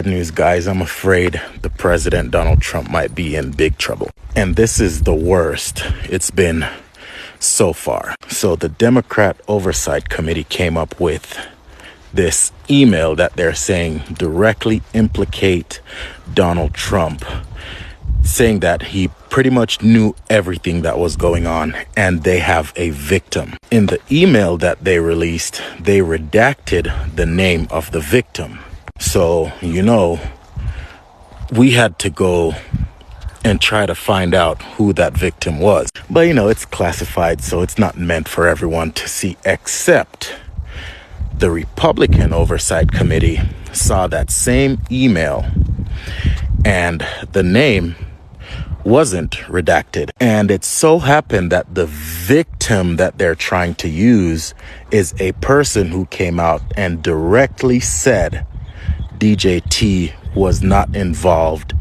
Good news, guys. I'm afraid the president, Donald Trump, might be in big trouble. And this is the worst it's been so far. So the Democrat Oversight Committee came up with this email that they're saying directly implicate Donald Trump, saying that he pretty much knew everything that was going on and they have a victim. In the email that they released, they redacted the name of the victim. So, we had to go and try to find out who that victim was. But, it's classified, so it's not meant for everyone to see, except the Republican Oversight Committee saw that same email and the name wasn't redacted. And it so happened that the victim that they're trying to use is a person who came out and directly said DJT was not involved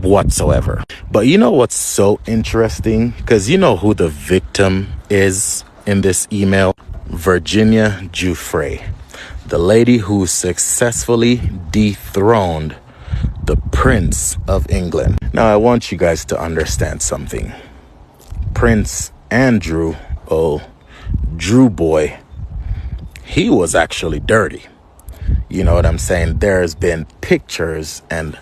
whatsoever. But you know what's so interesting? Because you know who the victim is in this email? Virginia Giuffre, the lady who successfully dethroned the Prince of England. Now, I want you guys to understand something. Prince Andrew, Drew boy, he was actually dirty. You know what I'm saying? There's been pictures and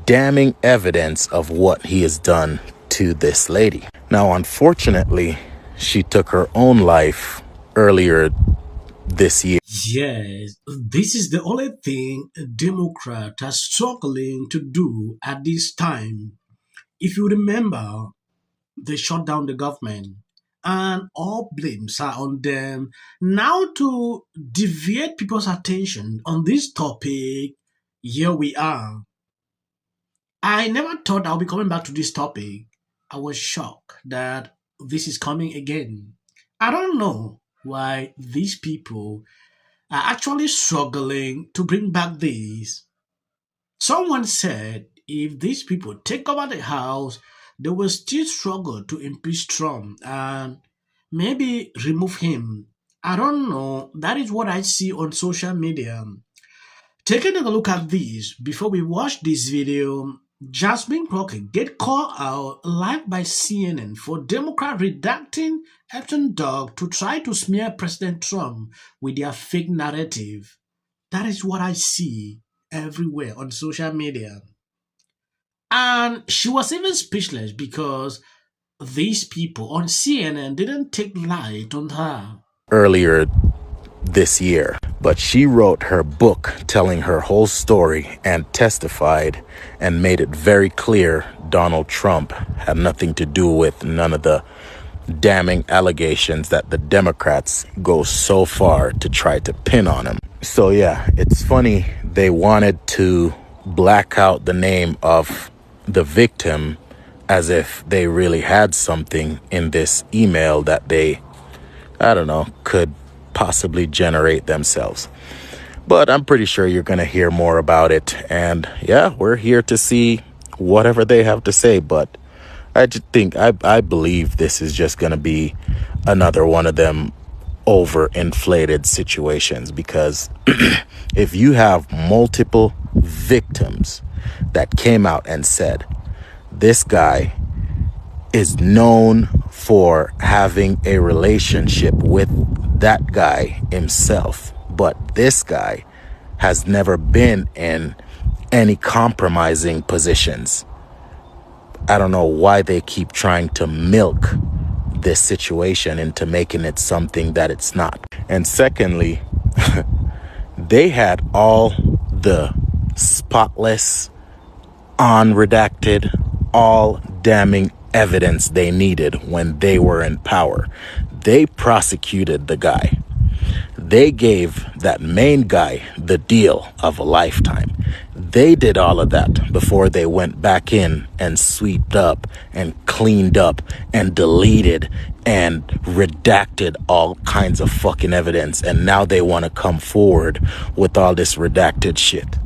damning evidence of what he has done to this lady. Now, unfortunately, she took her own life earlier this year. Yes, this is the only thing a Democrat are struggling to do at this time. If you remember, they shut down the government and all blames are on them. Now to deviate people's attention on this topic, here we are. I never thought I'll be coming back to this topic. I was shocked that this is coming again. I don't know why these people are actually struggling to bring back this. Someone said if these people take over the House, they will still struggle to impeach Trump and maybe remove him. I don't know. That is what I see on social media. Taking a look at this, before we watch this video, Jasmine Crockett get called out live by CNN for Democrat redacting Epstein dog to try to smear President Trump with their fake narrative. That is what I see everywhere on social media. And she was even speechless because these people on CNN didn't take light on her. Earlier this year, but she wrote her book telling her whole story and testified and made it very clear Donald Trump had nothing to do with none of the damning allegations that the Democrats go so far to try to pin on him. So yeah, it's funny they wanted to black out the name of the victim as if they really had something in this email that they, could possibly generate themselves. But I'm pretty sure you're going to hear more about it. And yeah, we're here to see whatever they have to say. But I believe this is just going to be another one of them overinflated situations, because if you have multiple victims that came out and said this guy is known for having a relationship with that guy himself, but this guy has never been in any compromising positions. I don't know why they keep trying to milk this situation into making it something that it's not. And secondly, they had all the spotless, unredacted, all damning evidence they needed when they were in power. They prosecuted the guy. They gave that main guy the deal of a lifetime. They did all of that before they went back in and sweeped up and cleaned up and deleted and redacted all kinds of fucking evidence. And now they want to come forward with all this redacted shit.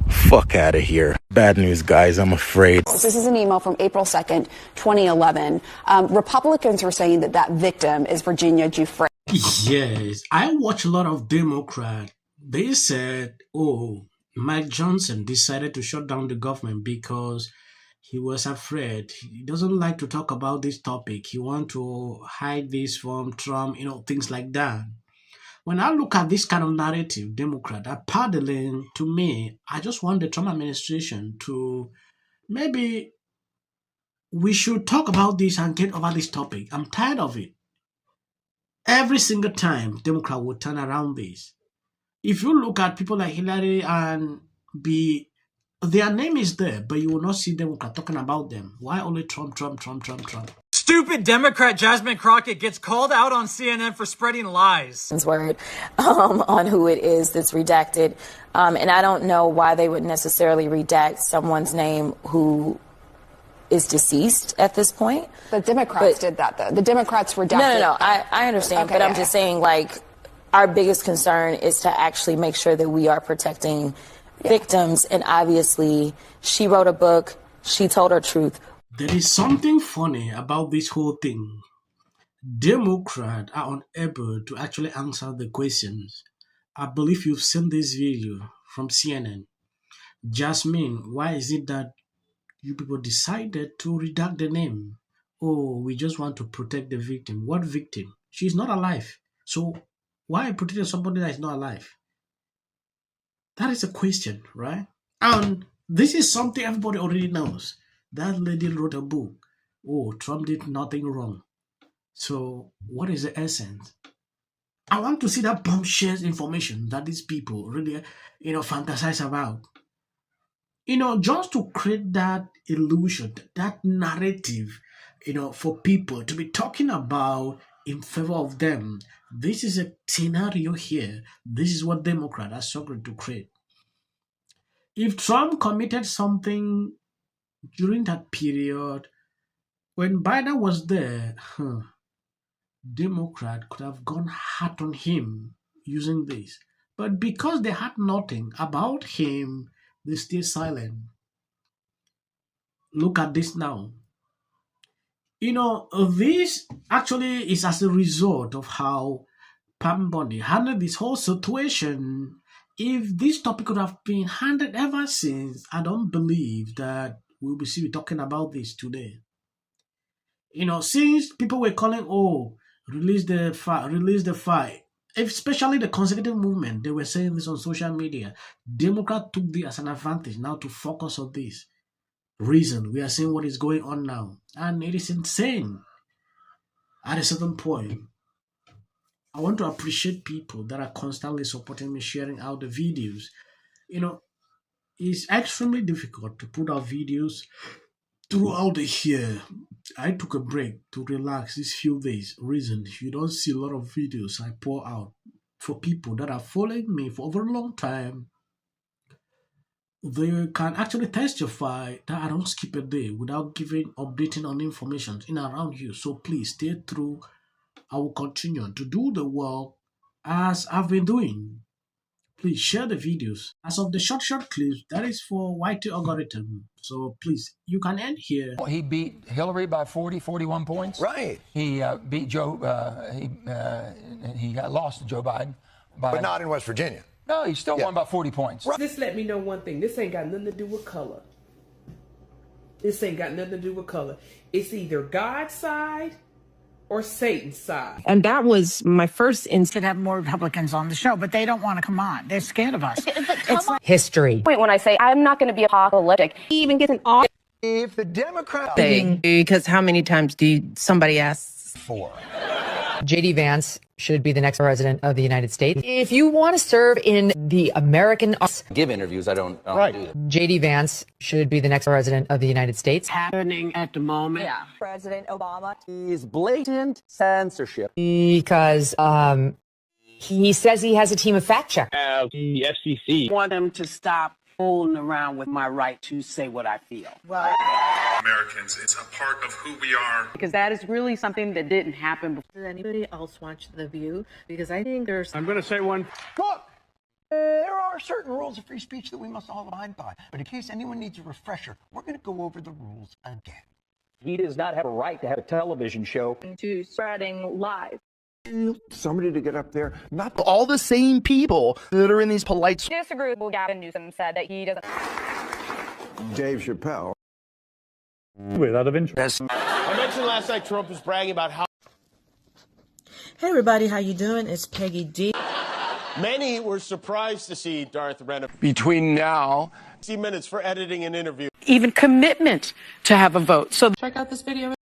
Fuck out of here. Bad news, guys. I'm afraid. This is an email from April 2nd, 2011. Republicans were saying that victim is Virginia Giuffre. Yes, I watch a lot of Democrats They said, oh, Mike Johnson decided to shut down the government because he was afraid. He doesn't like to talk about this topic. He want to hide this from Trump, things like that. When I look at this kind of narrative, Democrat are paddling to me. I just want the Trump administration to maybe we should talk about this and get over this topic. I'm tired of it. Every single time, Democrat will turn around this. If you look at people like Hillary and B, their name is there, but you will not see Democrat talking about them. Why only Trump, Trump, Trump, Trump, Trump? Stupid Democrat Jasmine Crockett gets called out on CNN for spreading lies. Word on who it is that's redacted. And I don't know why they would necessarily redact someone's name who is deceased at this point. The Democrats did that, though. The Democrats redacted. No. I understand, Okay, but I'm just saying, like, our biggest concern is to actually make sure that we are protecting victims. And obviously, she wrote a book. She told her truth. There is something funny about this whole thing. Democrats are unable to actually answer the questions. I believe you've seen this video from CNN. Jasmine, why is it that you people decided to redact the name? Oh, we just want to protect the victim. What victim? She's not alive. So why protect somebody that is not alive? That is a question, right? And this is something everybody already knows. That lady wrote a book. Oh, Trump did nothing wrong. So what is the essence? I want to see that bombshell information that these people really, fantasize about. Just to create that illusion, that narrative, for people to be talking about in favor of them. This is a scenario here. This is what Democrats are struggling to create. If Trump committed something during that period, when Biden was there, Democrat could have gone hard on him using this. But because they had nothing about him, they stay silent. Look at this now. This actually is as a result of how Pam Bondi handled this whole situation. If this topic could have been handled ever since, I don't believe that we'll be talking about this today. Since people were calling, oh, release the file, especially the conservative movement, they were saying this on social media. Democrats took this as an advantage now to focus on this reason. We are seeing what is going on now, and it is insane. At a certain point, I want to appreciate people that are constantly supporting me, sharing out the videos. It's extremely difficult to put out videos throughout the year. I took a break to relax these few days. Reason you don't see a lot of videos I pour out for people that are following me for over a long time. They can actually testify that I don't skip a day without updating on information in and around you. So please stay through. I will continue to do the work as I've been doing. Please share the videos. As of the short clips, that is for YT algorithm. So please, you can end here. He beat Hillary by 41 points. Right. He beat Joe. He got lost to Joe Biden. But not in West Virginia. No, he still won by 40 points. Right. This let me know one thing. This ain't got nothing to do with color. This ain't got nothing to do with color. It's either God's side or Satan's side. And that was my first instinct to have more Republicans on the show, but they don't want to come on. They're scared of us. It's like history. Wait, when I say I'm not going to be apocalyptic, he even gets an off. If the Democrats... Because how many times somebody asks? 4. J.D. Vance should be the next president of the United States. If you want to serve in the American... Give interviews, I don't right. do that. J.D. Vance should be the next president of the United States. Happening at the moment. Yeah. President Obama is blatant censorship. Because he says he has a team of fact checkers. The FCC. I want them to stop fooling around with my right to say what I feel. Well, Americans, it's a part of who we are. Because that is really something that didn't happen before. Does anybody else watch The View? Because I think there's... I'm going to say one. Look, there are certain rules of free speech that we must all abide by. But in case anyone needs a refresher, we're going to go over the rules again. He does not have a right to have a television show. To spreading lies. somebody to get up there, not all the same people that are in these polite. Disagree with Gavin Newsom said that he doesn't. Dave Chappelle. With out of interest. I mentioned last night Trump was bragging about how. Hey everybody, how you doing? It's Peggy D. Many were surprised to see Darth Renner. Between now, 60 minutes for editing an interview. Even commitment to have a vote. So check out this video.